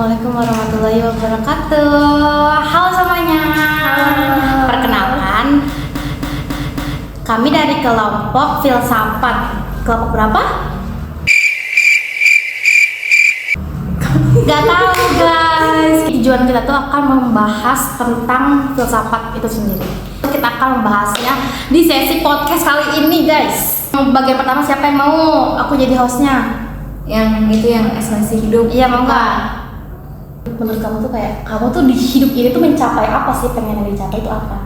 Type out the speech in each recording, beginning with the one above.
Assalamualaikum warahmatullahi wabarakatuh. Halo semuanya. Perkenalkan, kami dari kelompok filsafat. Kelompok berapa? Gak tahu guys. Tujuan kita tuh akan membahas tentang filsafat itu sendiri. Kita akan membahasnya di sesi podcast kali ini guys. Bagian pertama siapa yang mau? Aku jadi hostnya. Yang esensi hidup. Iya, mau nggak? Menurut kamu tuh kamu tuh di hidup ini tuh mencapai apa sih? Pengen yang dicapai itu apa?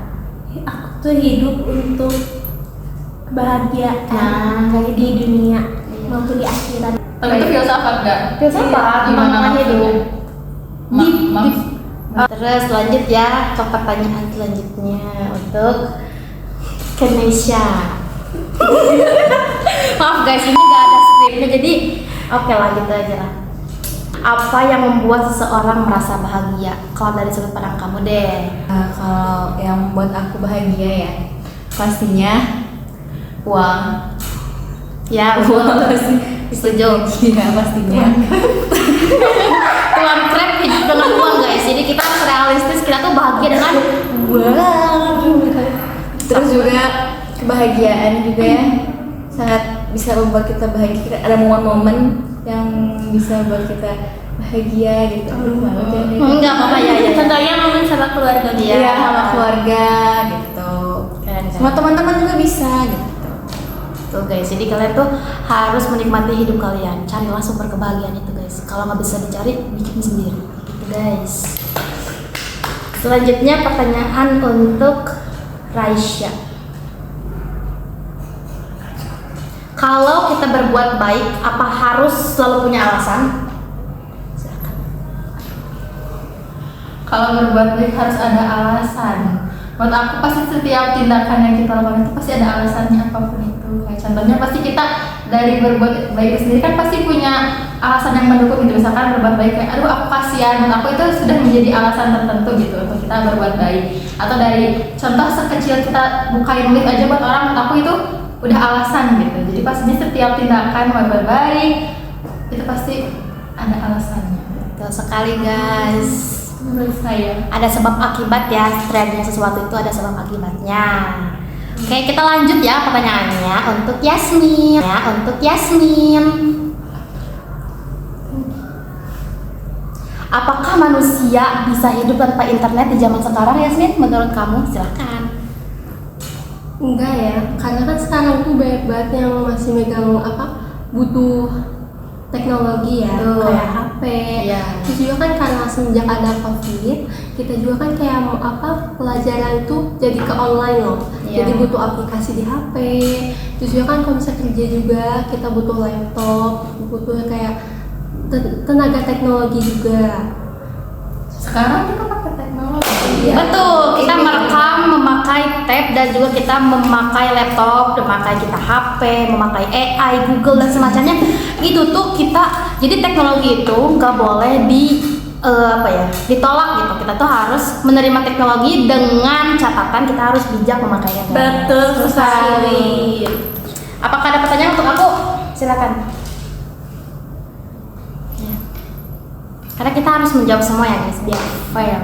Aku tuh hidup untuk kebahagiaan di dunia maupun di akhirat. Tapi itu filsafat gak? Filsafat, Gimana hidup. Maaf. Terus lanjut ya ke pertanyaan selanjutnya untuk Kenesha. Maaf guys, ini gak ada skripnya, jadi oke lah gitu aja lah. Apa yang membuat seseorang merasa bahagia? Kalau dari sudut pandang kamu deh. Kalau yang membuat aku bahagia ya, pastinya uang. Ya, Uang pasti. setuju. Iya pastinya. Tuan Crab hidup dengan uang guys. Jadi kita harus realistis, kita tuh bahagia dengan Uang. Terus juga kebahagiaan juga ya, sangat bisa membuat kita bahagia. Ada momen-momen yang bisa buat kita bahagia gitu. enggak apa-apa ya. Contohnya momen sama keluarga dia. Iya, sama keluarga gitu. Keren. Sama teman-teman juga bisa gitu. Tuh guys, jadi kalian tuh harus menikmati hidup kalian. Carilah sumber kebahagiaan itu guys. Kalau nggak bisa dicari, bikin sendiri. Gitu guys. Selanjutnya pertanyaan untuk Raisya. Kalau kita berbuat baik, apa harus selalu punya alasan? Silakan. Kalau berbuat baik harus ada alasan. Menurut aku pasti setiap tindakan yang kita lakukan itu pasti ada alasannya apapun itu. Kayak contohnya pasti kita dari berbuat baik sendiri kan pasti punya alasan yang mendukung gitu. Misalkan berbuat baik kayak aduh aku kasihan, menurut aku itu sudah menjadi alasan tertentu gitu untuk kita berbuat baik. Atau dari contoh sekecil kita bukain lift aja buat orang, menurut aku itu udah alasan gitu. Jadi pastinya setiap tindakan mau berbuat baik itu pasti ada alasannya. Betul sekali guys. Menurut saya Ada sebab akibat ya, trennya sesuatu itu ada sebab akibatnya. Oke, kita lanjut ya pertanyaannya untuk Yasmin. Apakah manusia bisa hidup tanpa internet di zaman sekarang, Yasmin? Menurut kamu, silakan. Enggak ya, karena kan sekarang tuh banyak banget yang masih megang butuh teknologi ya, Betul. kayak HP. Iya. Terus juga kan karena semenjak ada COVID, kita juga kan kayak pelajaran itu jadi ke online loh. Iya. Jadi butuh aplikasi di HP. Terus juga kan kalau misalnya kerja juga kita butuh laptop, butuh kayak tenaga teknologi juga. sekarang kita pakai teknologi. Betul, kita merekam memakai tab dan juga kita memakai laptop, memakai kita HP, memakai AI, Google dan semacamnya. Itu tuh kita, jadi teknologi itu nggak boleh ditolak gitu. Kita tuh harus menerima teknologi dengan catatan kita harus bijak memakainya. Betul sekali. Apakah ada pertanyaan untuk aku? Silakan. Ya. Karena kita harus menjawab semua ya guys, biar fair.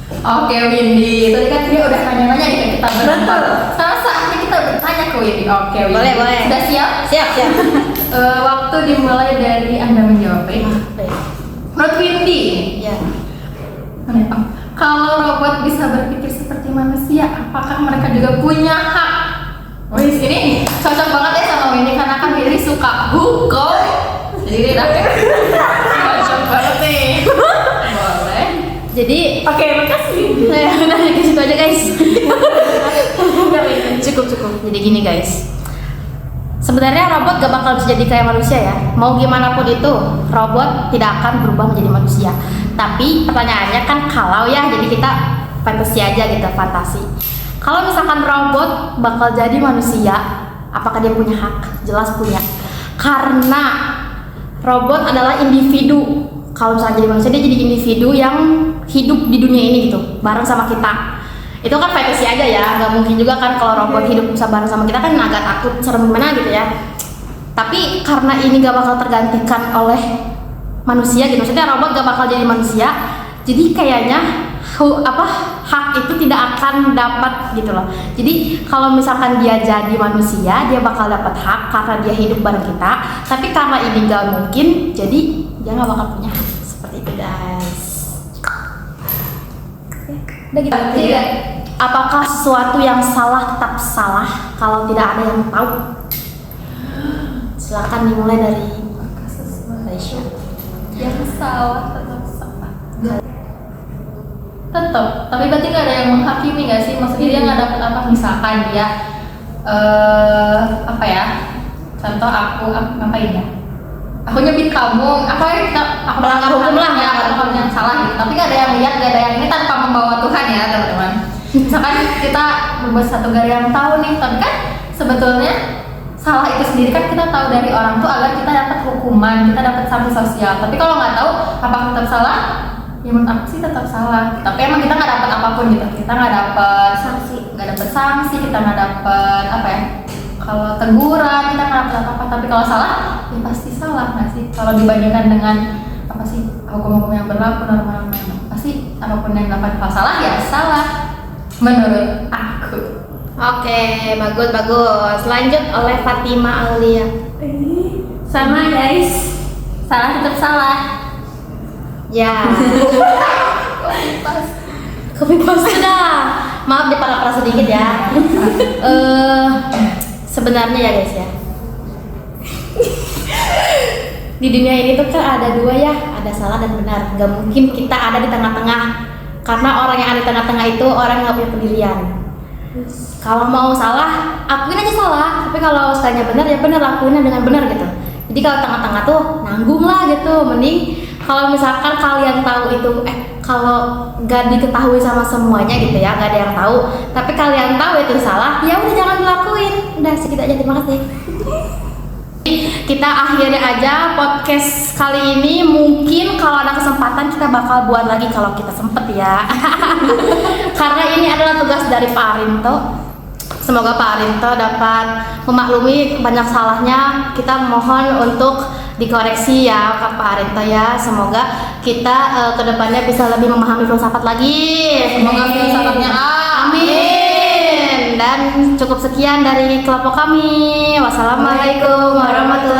Oke Windy, tadi kan dia udah nanya-nanya nih ke kita berempat. Sekarang saatnya kita bertanya ke Windy. Oke Windy. Boleh. Sudah siap? Siap. Waktu dimulai dari Anda menjawab. Baik. Menurut Windy, Ya. kalau robot bisa berpikir seperti manusia, apakah mereka juga punya hak? Wih, ini cocok banget ya sama Windy karena kan Windy suka hukum. Jadi dia cocok banget nih. Boleh. Jadi Oke, makasih. udah ke situ aja guys. cukup. Jadi gini guys. Sebenarnya robot gak bakal bisa jadi kayak manusia ya. Mau gimana pun itu, robot tidak akan berubah menjadi manusia. Tapi pertanyaannya kan kalau ya, jadi kita fantasi aja gitu, fantasi. Kalau misalkan robot bakal jadi manusia, apakah dia punya hak? Jelas punya. Karena robot adalah individu. Kalau misalnya jadi manusia, dia jadi individu yang hidup di dunia ini gitu, bareng sama kita. Itu kan fantasi aja ya, nggak mungkin juga kan kalau robot hidup bisa bareng sama kita, kan agak takut, serem gimana gitu ya. Tapi karena ini gak bakal tergantikan oleh manusia gitu, maksudnya robot gak bakal jadi manusia, jadi kayaknya hak itu tidak akan dapat gitu loh. Jadi kalau misalkan dia jadi manusia, dia bakal dapat hak karena dia hidup bareng kita, tapi karena ini gak mungkin, jadi dia gak bakal punya hak. Seperti itu guys. Udah gitu. Tiga. Apakah sesuatu yang salah tetap salah kalau tidak ada yang tahu? Silakan dimulai dari Aisyah. Yang salah tetap salah. Tetap, tapi berarti nggak ada yang menghakimi nggak sih? Maksudnya dia nggak dapat apa? Misalkan dia apa ya? Contoh aku ngapain ya? Aku nyebit kamu, aku Melanggar hukum lah, ya, aku yang salah gitu. Tapi nggak ada yang lihat, nggak ada yang ini tanpa membawa Tuhan ya teman-teman. Misalkan kita berbuat satu gak ada yang tahu nih, tapi kan sebetulnya salah itu sendiri kan kita tahu dari orang tuh agar kita dapat hukuman, kita dapat sanksi sosial. Tapi kalau nggak tahu apakah tetap salah? Ya menurut aku sih tetap salah. Tapi emang kita nggak dapat apapun gitu. Kita nggak dapat sanksi, kita nggak dapat apa ya? Kalau teguran kita nggak dapat apa-apa. Tapi kalau salah, ya pasti salah nggak sih? Kalau dibandingkan dengan apa sih hukum-hukum yang berlaku normal, pasti apapun yang dapat kalau salah ya salah. Menurut aku. Oke, bagus. Lanjut oleh Fatima Aulia. Sama guys. Salah tetap salah. Ya. Kopi paste dah. Maaf diparah-parah sedikit ya. Sebenarnya ya guys ya. Di dunia ini tuh kan ada dua ya, ada salah dan benar. Gak mungkin kita ada di tengah-tengah. Karena orang yang ada di tengah-tengah itu orang yang gak punya pendirian. Kalau mau salah, akuin aja salah. Tapi kalau sekalinya benar ya benar, lakuinnya dengan benar gitu. Jadi kalau tengah-tengah tuh nanggung lah gitu. Mending kalau misalkan kalian tahu itu, kalau gak diketahui sama semuanya gitu ya, gak ada yang tahu. Tapi kalian tahu itu salah, ya udah jangan dilakuin. Udah segitu aja, terima kasih. Kita akhirnya aja podcast kali ini. Mungkin kalau ada kesempatan kita bakal buat lagi kalau kita sempet ya. Karena ini adalah tugas dari Pak Arinto. Semoga Pak Arinto dapat memaklumi banyak salahnya. Kita mohon untuk dikoreksi ya Pak Arinto ya. Semoga kita kedepannya bisa lebih memahami filsafat lagi. Semoga filsafatnya Amin. Dan cukup sekian dari kelompok kami. Wassalamualaikum warahmatullahi